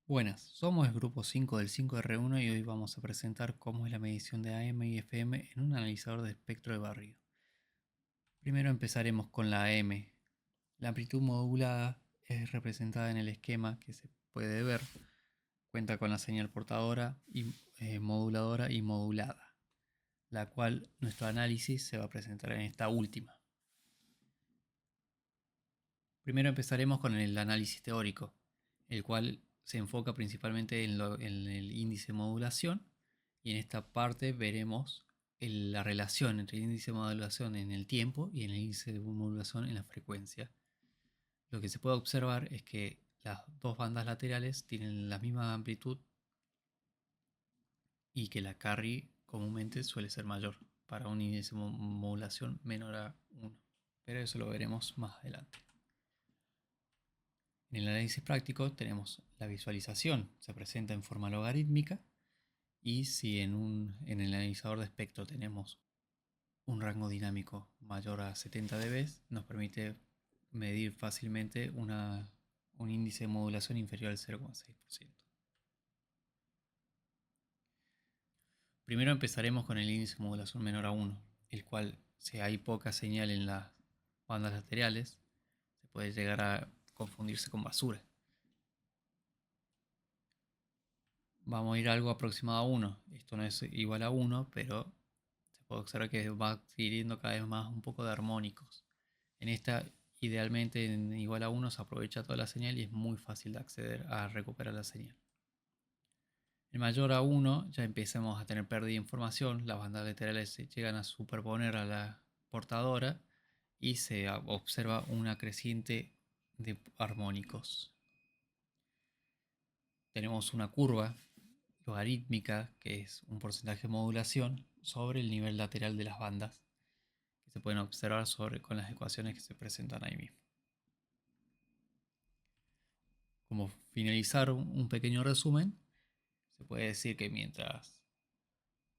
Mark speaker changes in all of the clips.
Speaker 1: Buenas, somos el grupo 5 del 5R1 y hoy vamos a presentar cómo es la medición de AM y FM en un analizador de espectro de barrio. Primero empezaremos con la AM. La amplitud modulada es representada en el esquema que se puede ver. Cuenta con la señal portadora y moduladora y modulada, la cual nuestro análisis se va a presentar en esta última. Primero empezaremos con el análisis teórico, el cual se enfoca principalmente en el índice de modulación, y en esta parte veremos la relación entre el índice de modulación en el tiempo y en el índice de modulación en la frecuencia. Lo que se puede observar es que las dos bandas laterales tienen la misma amplitud y que la carry comúnmente suele ser mayor para un índice de modulación menor a 1, pero eso lo veremos más adelante. En el análisis práctico tenemos la visualización, se presenta en forma logarítmica, y si en el analizador de espectro tenemos un rango dinámico mayor a 70 dB, nos permite medir fácilmente un índice de modulación inferior al 0,6%. Primero empezaremos con el índice de modulación menor a 1, el cual, si hay poca señal en las bandas laterales, se puede llegar a confundirse con basura. Vamos a ir a algo aproximado a 1. Esto no es igual a 1, pero se puede observar que va adquiriendo cada vez más un poco de armónicos. En esta, idealmente en igual a 1 se aprovecha toda la señal y es muy fácil de acceder a recuperar la señal. En mayor a 1 ya empezamos a tener pérdida de información, las bandas laterales se llegan a superponer a la portadora y se observa una creciente de armónicos. Tenemos una curva logarítmica, que es un porcentaje de modulación sobre el nivel lateral de las bandas, que se pueden observar con las ecuaciones que se presentan ahí mismo. Como finalizar un pequeño resumen, se puede decir que mientras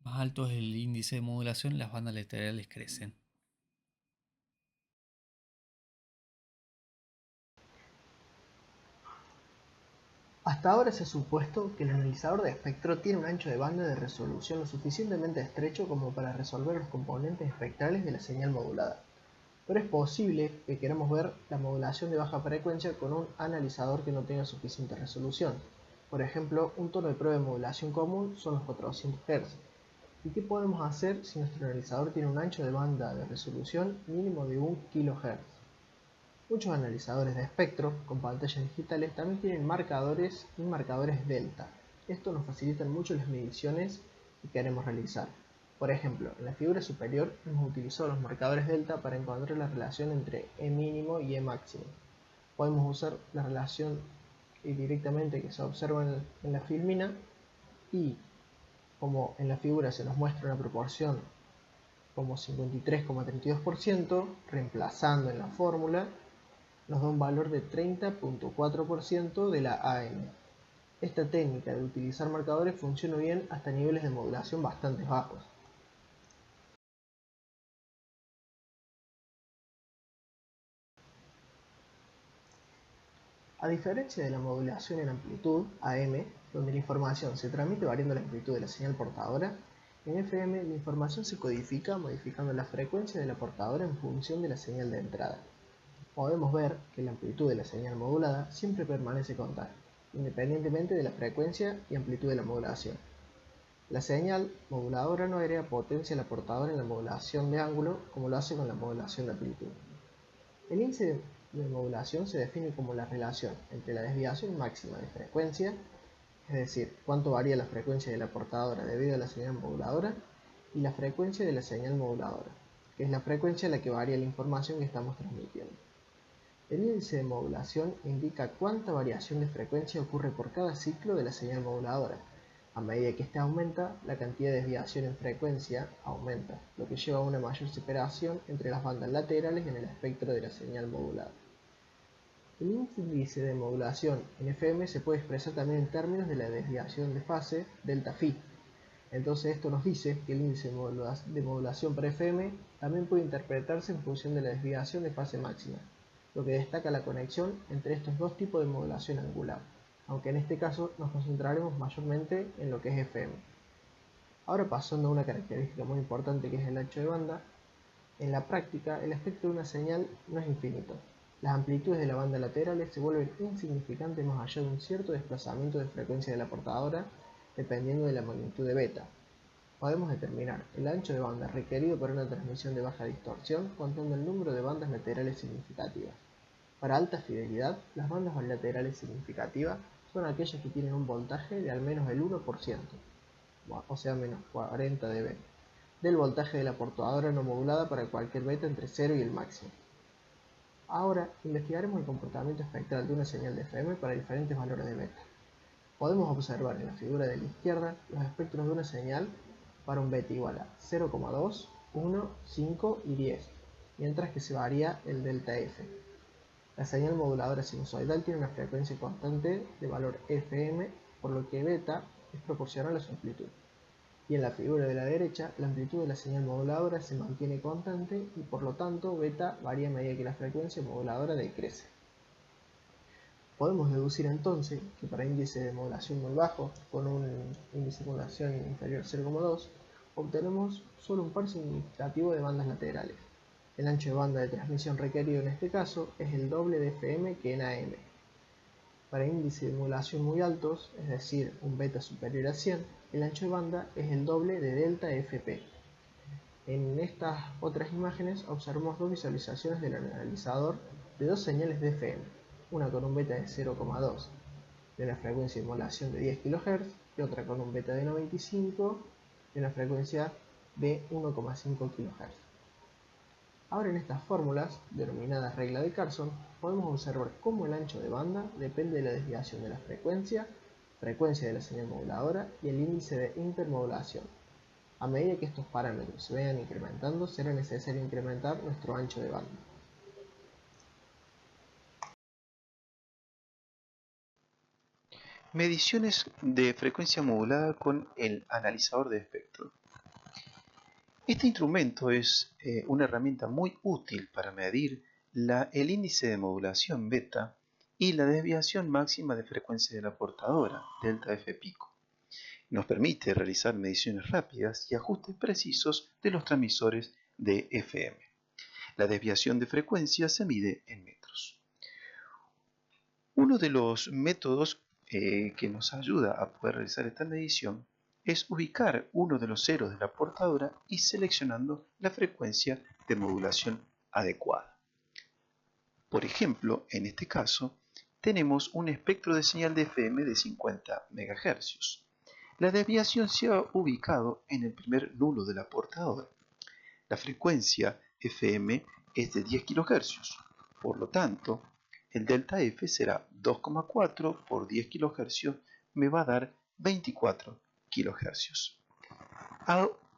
Speaker 1: más alto es el índice de modulación, las bandas laterales crecen.
Speaker 2: Hasta ahora se ha supuesto que el analizador de espectro tiene un ancho de banda de resolución lo suficientemente estrecho como para resolver los componentes espectrales de la señal modulada. Pero es posible que queramos ver la modulación de baja frecuencia con un analizador que no tenga suficiente resolución. Por ejemplo, un tono de prueba de modulación común son los 400 Hz. ¿Y qué podemos hacer si nuestro analizador tiene un ancho de banda de resolución mínimo de 1 kHz? Muchos analizadores de espectro con pantallas digitales también tienen marcadores y marcadores delta. Esto nos facilita mucho las mediciones que queremos realizar. Por ejemplo, en la figura superior hemos utilizado los marcadores delta para encontrar la relación entre E mínimo y E máximo. Podemos usar la relación directamente que se observa en la filmina, y como en la figura se nos muestra una proporción como 53,32%, reemplazando en la fórmula nos da un valor de 30.4% de la AM. Esta técnica de utilizar marcadores funciona bien hasta niveles de modulación bastante bajos. A diferencia de la modulación en amplitud, AM, donde la información se transmite variando la amplitud de la señal portadora, en FM la información se codifica modificando la frecuencia de la portadora en función de la señal de entrada. Podemos ver que la amplitud de la señal modulada siempre permanece constante, independientemente de la frecuencia y amplitud de la modulación. La señal moduladora no agrega potencia a la portadora en la modulación de ángulo como lo hace con la modulación de amplitud. El índice de modulación se define como la relación entre la desviación máxima de frecuencia, es decir, cuánto varía la frecuencia de la portadora debido a la señal moduladora, y la frecuencia de la señal moduladora, que es la frecuencia a la que varía la información que estamos transmitiendo. El índice de modulación indica cuánta variación de frecuencia ocurre por cada ciclo de la señal moduladora. A medida que éste aumenta, la cantidad de desviación en frecuencia aumenta, lo que lleva a una mayor separación entre las bandas laterales en el espectro de la señal modulada. El índice de modulación en FM se puede expresar también en términos de la desviación de fase delta phi. Entonces esto nos dice que el índice de modulación para FM también puede interpretarse en función de la desviación de fase máxima, lo que destaca la conexión entre estos dos tipos de modulación angular. aunque en este caso nos concentraremos mayormente en lo que es FM. Ahora pasando a una característica muy importante que es el ancho de banda, en la práctica el espectro de una señal no es infinito. Las amplitudes de la banda laterales se vuelven insignificantes más allá de un cierto desplazamiento de frecuencia de la portadora dependiendo de la magnitud de beta. Podemos determinar el ancho de banda requerido para una transmisión de baja distorsión contando el número de bandas laterales significativas. Para alta fidelidad, las bandas laterales significativas son aquellas que tienen un voltaje de al menos el 1%, o sea menos 40 dB, del voltaje de la portadora no modulada para cualquier beta entre 0 y el máximo. Ahora investigaremos el comportamiento espectral de una señal de FM para diferentes valores de beta. Podemos observar en la figura de la izquierda los espectros de una señal para un beta igual a 0,2, 1, 5 y 10, mientras que se varía el delta F. La señal moduladora sinusoidal tiene una frecuencia constante de valor FM, por lo que beta es proporcional a su amplitud. Y en la figura de la derecha, la amplitud de la señal moduladora se mantiene constante y por lo tanto beta varía a medida que la frecuencia moduladora decrece. Podemos deducir entonces que para índice de modulación muy bajo, con un índice de modulación inferior a 0,2, obtenemos solo un par significativo de bandas laterales. El ancho de banda de transmisión requerido en este caso es el doble de FM que en AM. Para índices de modulación muy altos, es decir, un beta superior a 100, el ancho de banda es el doble de delta FP. En estas otras imágenes observamos dos visualizaciones del analizador de dos señales de FM, una con un beta de 0,2 de una frecuencia de modulación de 10 kHz y otra con un beta de 95 de una frecuencia de 1,5 kHz. Ahora en estas fórmulas, denominadas regla de Carson, podemos observar cómo el ancho de banda depende de la desviación de la frecuencia de la señal moduladora y el índice de intermodulación. A medida que estos parámetros se vayan incrementando, será necesario incrementar nuestro ancho de banda.
Speaker 3: Mediciones de frecuencia modulada con el analizador de espectro. Este instrumento es una herramienta muy útil para medir el índice de modulación beta y la desviación máxima de frecuencia de la portadora, delta F pico. Nos permite realizar mediciones rápidas y ajustes precisos de los transmisores de FM. La desviación de frecuencia se mide en metros. Uno de los métodos que nos ayuda a poder realizar esta medición es ubicar uno de los ceros de la portadora y seleccionando la frecuencia de modulación adecuada. Por ejemplo, en este caso, tenemos un espectro de señal de FM de 50 MHz. La desviación se ha ubicado en el primer nulo de la portadora. La frecuencia FM es de 10 kHz, por lo tanto, el delta F será 2,4 por 10 kHz, me va a dar 24 kHz.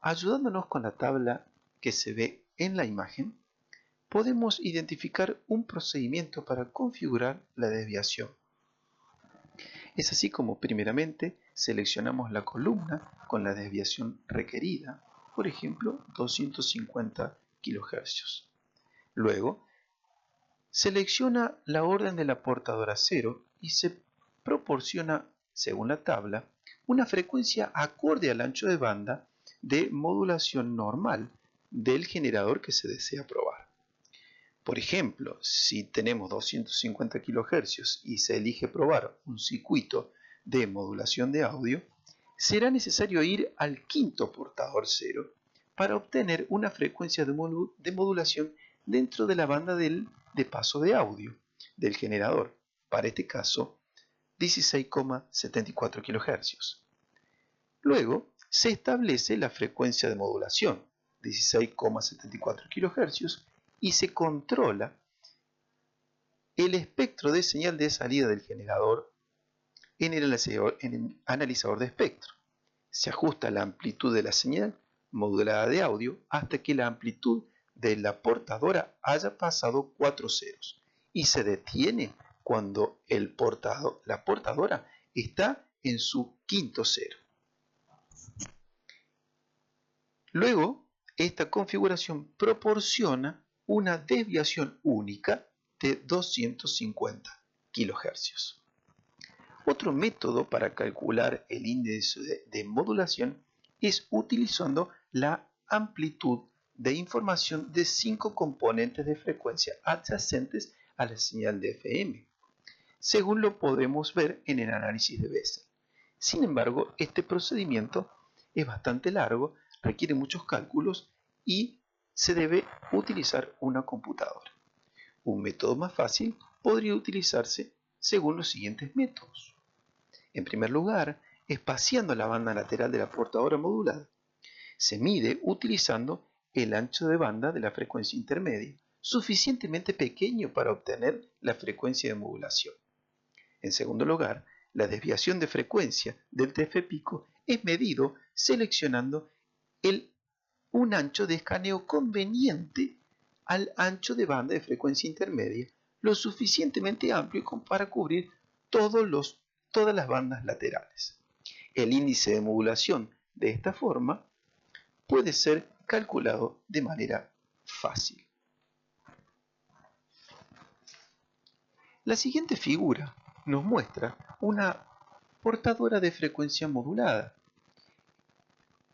Speaker 3: Ayudándonos con la tabla que se ve en la imagen, podemos identificar un procedimiento para configurar la desviación. Es así como primeramente seleccionamos la columna con la desviación requerida, por ejemplo 250 kHz. Luego, selecciona la orden de la portadora 0 y se proporciona, según la tabla, una frecuencia acorde al ancho de banda de modulación normal del generador que se desea probar. Por ejemplo, si tenemos 250 kHz y se elige probar un circuito de modulación de audio, será necesario ir al quinto portador 0 para obtener una frecuencia de modulación dentro de la banda de paso de audio del generador, para este caso 16,74 kHz. Luego se establece la frecuencia de modulación, 16,74 kHz, y se controla el espectro de señal de salida del generador en el analizador de espectro. Se ajusta la amplitud de la señal modulada de audio hasta que la amplitud de la portadora haya pasado 4 ceros y se detiene cuando la portadora está en su quinto cero. Luego, esta configuración proporciona una desviación única de 250 kHz. Otro método para calcular el índice de modulación es utilizando la amplitud de información de 5 componentes de frecuencia adyacentes a la señal de FM, según lo podemos ver en el análisis de Bessel. Sin embargo, este procedimiento es bastante largo, requiere muchos cálculos y se debe utilizar una computadora. Un método más fácil podría utilizarse según los siguientes métodos. En primer lugar, espaciando la banda lateral de la portadora modulada. Se mide utilizando el ancho de banda de la frecuencia intermedia, suficientemente pequeño para obtener la frecuencia de modulación. En segundo lugar, la desviación de frecuencia del TF pico es medido seleccionando un ancho de escaneo conveniente al ancho de banda de frecuencia intermedia, lo suficientemente amplio para cubrir todas las bandas laterales. El índice de modulación de esta forma puede ser calculado de manera fácil. La siguiente figura nos muestra una portadora de frecuencia modulada.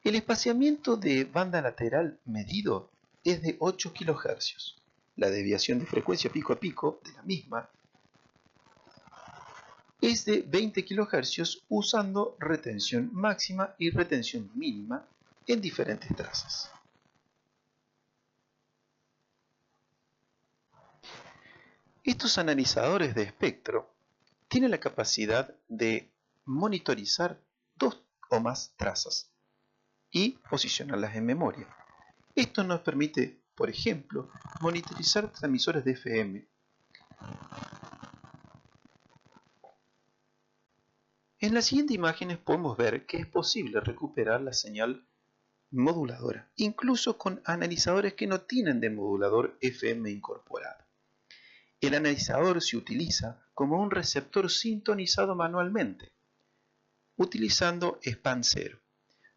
Speaker 3: El espaciamiento de banda lateral medido es de 8 kHz. La desviación de frecuencia pico a pico de la misma es de 20 kHz usando retención máxima y retención mínima en diferentes trazas. Estos analizadores de espectro tienen la capacidad de monitorizar 2 o más trazas y posicionarlas en memoria. Esto nos permite, por ejemplo, monitorizar transmisores de FM. En las siguientes imágenes podemos ver que es posible recuperar la señal moduladora, incluso con analizadores que no tienen de modulador FM incorporado. El analizador se utiliza como un receptor sintonizado manualmente, utilizando span 0,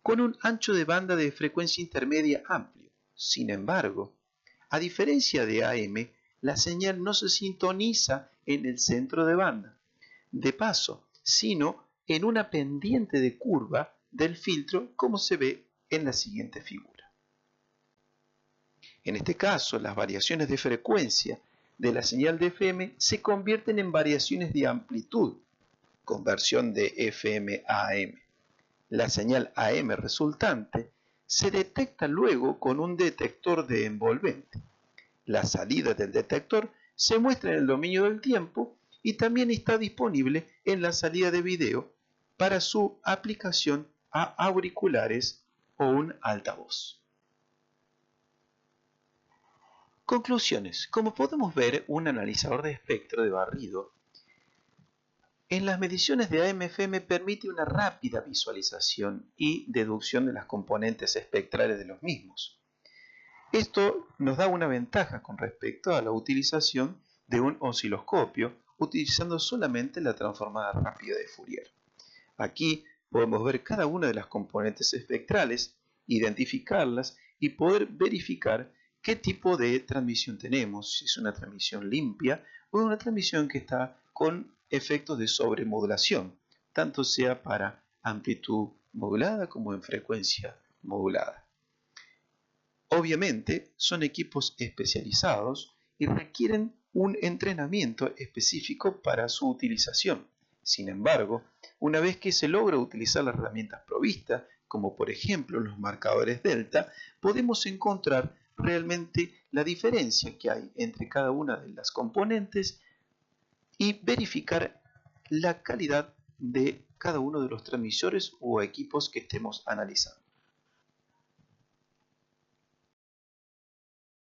Speaker 3: con un ancho de banda de frecuencia intermedia amplio. Sin embargo, a diferencia de AM, la señal no se sintoniza en el centro de banda, de paso, sino en una pendiente de curva del filtro, como se ve en la siguiente figura. En este caso, las variaciones de frecuencia de la señal de FM se convierten en variaciones de amplitud, conversión de FM a AM. La señal AM resultante se detecta luego con un detector de envolvente. La salida del detector se muestra en el dominio del tiempo y también está disponible en la salida de video para su aplicación a auriculares o un altavoz. Conclusiones. Como podemos ver, un analizador de espectro de barrido en las mediciones de AM/FM permite una rápida visualización y deducción de las componentes espectrales de los mismos. Esto nos da una ventaja con respecto a la utilización de un osciloscopio utilizando solamente la transformada rápida de Fourier. Aquí podemos ver cada una de las componentes espectrales, identificarlas y poder verificar qué tipo de transmisión tenemos, si es una transmisión limpia o una transmisión que está con efectos de sobremodulación, tanto sea para amplitud modulada como en frecuencia modulada. Obviamente son equipos especializados y requieren un entrenamiento específico para su utilización. Sin embargo, una vez que se logra utilizar las herramientas provistas, como por ejemplo los marcadores delta, podemos encontrar realmente la diferencia que hay entre cada una de las componentes y verificar la calidad de cada uno de los transmisores o equipos que estemos analizando.